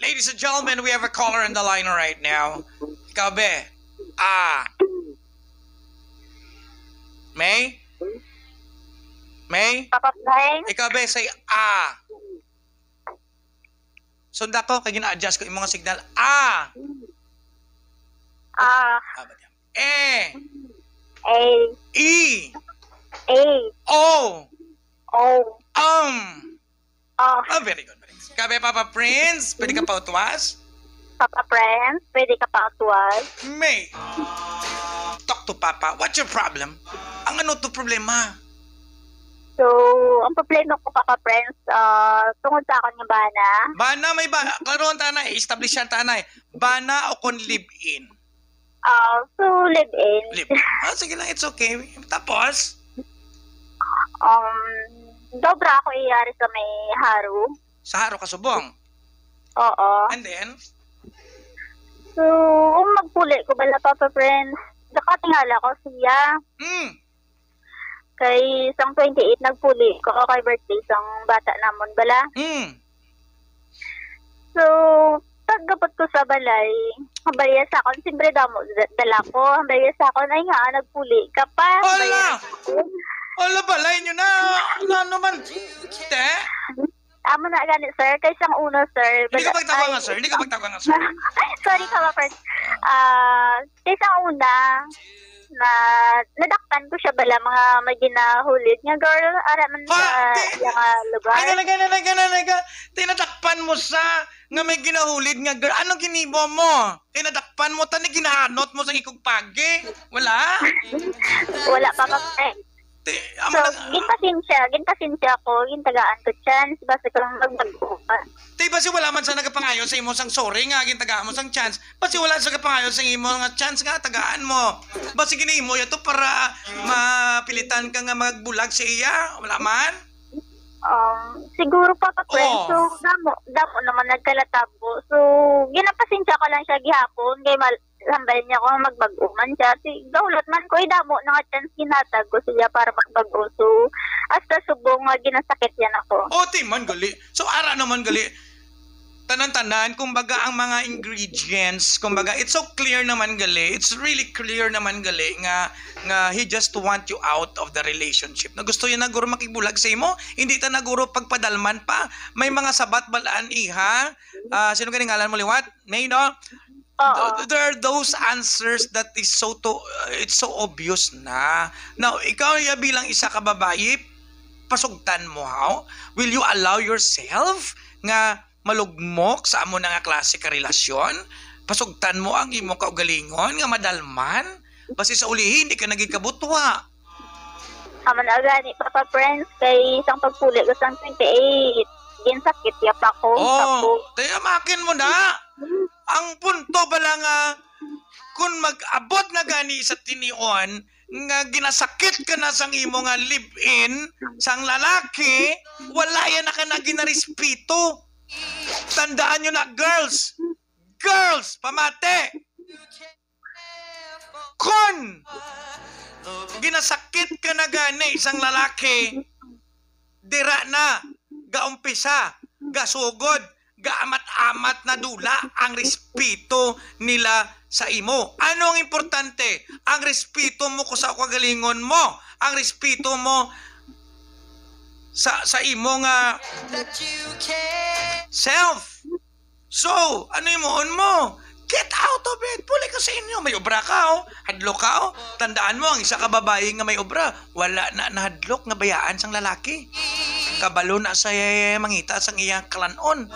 Ladies and gentlemen, we have a caller on the line right now. Ikaw, be. May? May? Papa Frank? Ikaw, be, say Sunda ko, kaya gina-adjust ko yung mga signal. E. A. E. A. O. O. Very good. Kabe, Papa Prince, pwede ka pa utwas? Papa Friends, pwede ka pa atuwas? May. Talk to Papa. What's your problem? Ang ano to problema? So, ang problema ko, Papa Friends, tungod sa akin nga bana. Bana, may ba? Karoon tanay, establish yan tanay. Bana o kon live-in? So, live-in. Live-in. Sige lang, it's okay. Tapos? Dobra ako iyari sa may haro. Sa haro ka subong? Oo. And then? So, magpuli ko bala, Papa Friends. Nakatingala ko siya. Kay isang 28 nagpuli ko kay birthday isang bata namon bala. So, pagkapot ko sa balay, habaya sa akon, siyempre damo dala ko. Habaya sa akon, ay nga, nagpuli ka pa. Ala, balay nyo na. Ano naman? Te? Amo na ganit, sir. Kay isang una, sir. Hindi ka magtawa nga, sir. Hindi ka magtawa nga, sir. Sorry ka, Papa. Kay isang una, na nadaktan ko siya bala mga may ginahulid nga girl araman sa lugar. Ay, tinadakpan mo sa nga may ginahulid nga girl. Anong ginibo mo? Tinadakpan mo, tani ginahanot mo sa ikog pagi? Wala? Wala pa pa. So, ginpasinsya ko, gintagaan ko chance, basta ko lang magbagupan. Basi wala man sa nagapangayo sa imo sang sorry nga, gintagaan mo sang chance. Basi wala sa nagapangayo sa imo nga chance nga, tagaan mo. Basi ginimo yato para mapilitan ka nga magbulag sa iya, wala man? Siguro pa friend. So, damo naman nagkalatabo. So, ginapasinsya ko lang siya gihapon, kay lambay niya ko magbaguman siya. Gaulat man ko, damo na nga chance ginatag ko siya para magbago. So, hasta subong nga ginasakit yan ako. Man gali. So, ara naman gali. Tanan-tanan, kumbaga ang mga ingredients, kumbaga, it's so clear naman gali. It's really clear naman gali nga he just want you out of the relationship. Na gusto yun na guro makibulag sa imo, hindi ta na guro pagpadalman pa. May mga sabat balaan iha. Sino ganing ngalan mo liwat? May no? There are those answers that is it's so obvious na. Now, ikaw bilang isa ka babae, pasugtan mo how? Will you allow yourself nga malugmok sa amo na nga klase ka relasyon? Pasugtan mo ang imong kaugalingon nga madalman? Basi sa ulihin, hindi ka naging kabutwa. Aman agani, Papa Friends, kay isang pagpuli ko sa 28. Ginsakit ya pa ko. Tayo makin mo na. Ang punto bala nga, kung mag-abot na gani sa tinion, nga ginasakit ka na sang imo nga live-in, sang lalaki, wala yan na ka na ginarespito. Tandaan nyo na, girls, pamate, kung ginasakit ka na gani isang lalaki, dira na, gaumpisa, gasugod, gaamat-amat na dula ang respeto nila sa imo. Ano ang importante? Ang respeto mo ko sa kagalingon mo. Ang respeto mo sa imo nga self. So, ano imoon mo? Get out of it. Puli ka sa inyo. May obra ka, hadlok ka, Tandaan mo, ang isa ka babae nga may obra, wala na nahadlok nga bayaan sang lalaki. Kabalo na sa mangita sang iyang klanon.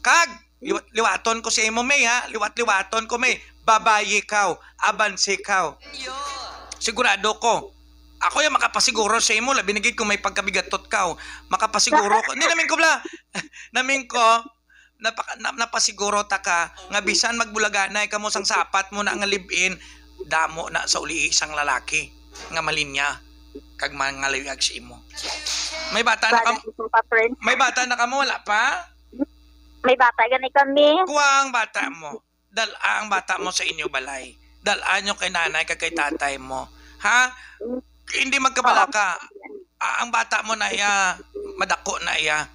Kag, liwaton ko sa imo, may ha? Liwat-liwaton ko, may. Babae ka, abanse ka. Sigurado ko. Ako yung makapasiguro sa imo, binigay ko may pagkabigatot ka. Makapasiguro ko. Hindi namin ko bla. Namin ko, napasiguro ta ka nga bisan magbulaganay ka mo sang sapat mo na nga live-in, damo na sa uli isang lalaki nga malinya kag mangalayag si imo. May bata na ka mo, wala pa? May bata gani kami. Kuha ang bata mo. Dala ang bata mo sa inyo balay. Dalaan nyo kay nanay kag kay tatay mo. Ha? Hindi magkabalaka. Ang bata mo na iya, madako na iya.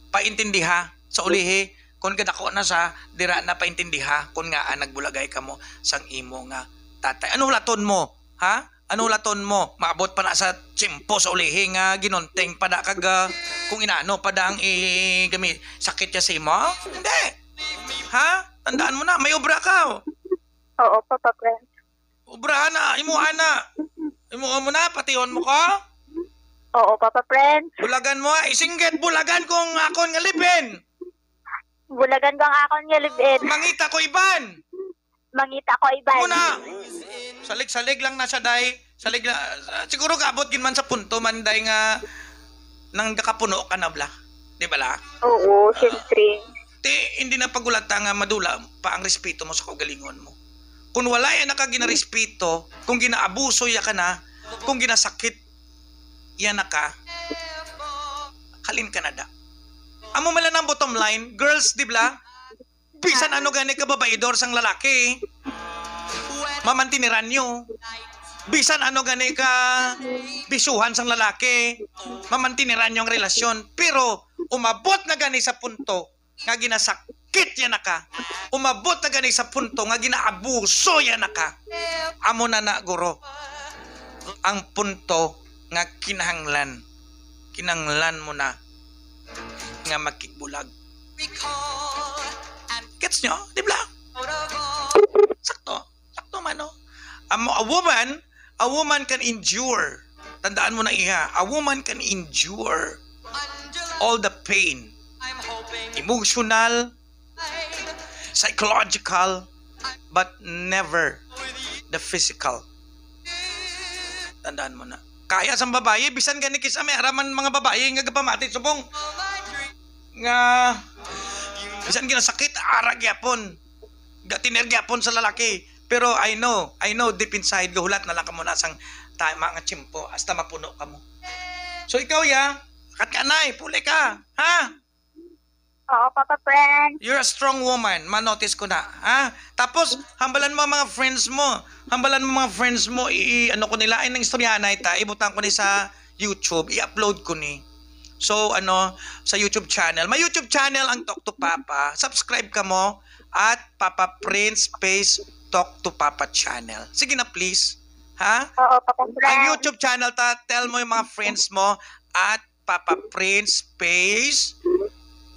Paintindiha sa ulihi Kung kadako na sa dira na paintindiha kung nga nagbulagay ka mo sang imo nga tatay. Ano laton mo? Ha? Ano laton mo? Maabot pa na sa tsimpo sa ulihi nga ginonteng pada kag kung inaano pada ang gamit sakit ya sa imo? Hindi. Ha? Tandaan mo na, may obra ka. Oo, Papa Prince. Obra na, imuha na. Imuha mo na, patihon mo ko. Oo, Papa Prince. Bulagan mo, isingget bulagan kung akon nga lipin. Bulagan kang akon nga libin. Mangita ko iban. Mangita ko iban. Muna. Salig-salig lang na siya, day. Salig lang. Siguro kaabot gin man sa punto man, day nga nang kakapuno ka na, bla. Di ba la? Oo, syempre. Hindi na pagulata nga madula pa ang respeto mo sa kaugalingon mo. Kung wala yan ka ginarespeto, kung ginaabuso ya ka na, kung ginasakit yan na ka, halin ka na da. Amo mala ng bottom line, girls, di ba? Bisan ano gani ka babaidor sang lalaki, mamantiniran nyo. Bisan ano gani ka bisuhan sang lalaki, mamantiniran nyo ang relasyon. Pero umabot na gani sa punto nga ginasakit yan na ka. Umabot na gani sa punto nga ginaabuso yan na ka. Amo na na, guro. Ang punto nga kinahanglan mo na nga makikbulag. Gets nyo? Di ba? Sakto man, no? A woman can endure. Tandaan mo na iha, a woman can endure all the pain. Emotional, psychological, but never the physical. Tandaan mo na. Kaya sa babae, bisan gani kisa may araman mga babae nga gapamati subong. Nga bisan ginasakit arag yapon. Gatiner yapon sa lalaki. Pero I know deep inside gahulat na lang ka mo na sang tama nga tsimpo hasta mapuno ka mo. So ikaw ya, kat kanay, puli ka, ha? Oo, Papa Prince. You're a strong woman. Ma-notice ko na. Ha? Tapos, hambalan mo mga friends mo. Ano ko nila, ay nang istorya na ita. Ibutan ko ni sa YouTube. I-upload ko ni. So, sa YouTube channel. May YouTube channel ang Talk to Papa. Subscribe ka mo. At Papa Prince Space Talk to Papa channel. Sige na, please. Ha? Oo, Papa Prince. Ang YouTube channel, tell mo yung mga friends mo. At Papa Prince Space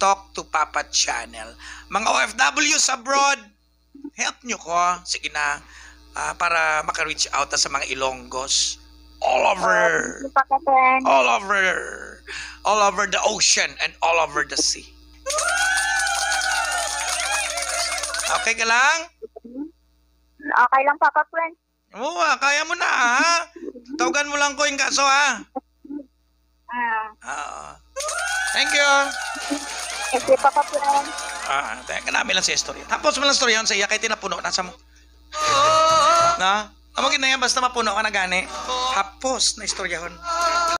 Talk to Papa channel. Mga OFWs abroad, help nyo ko. Sige na, para maka-reach out sa mga Ilonggos. All over the ocean and all over the sea. Okay ka lang? Okay lang, Papa Prince. Oo, kaya mo na, ha? Tawagan mo lang ko yung kaso, ha? Thank you. Thank you, Papa Prince. Teka namin lang sa istorya. Tapos mo lang istorya yun sa iya, kaya tinapuno na sa mo. Na? Amagin na yan, basta mapuno ka na gani. Hapos na istorya yun.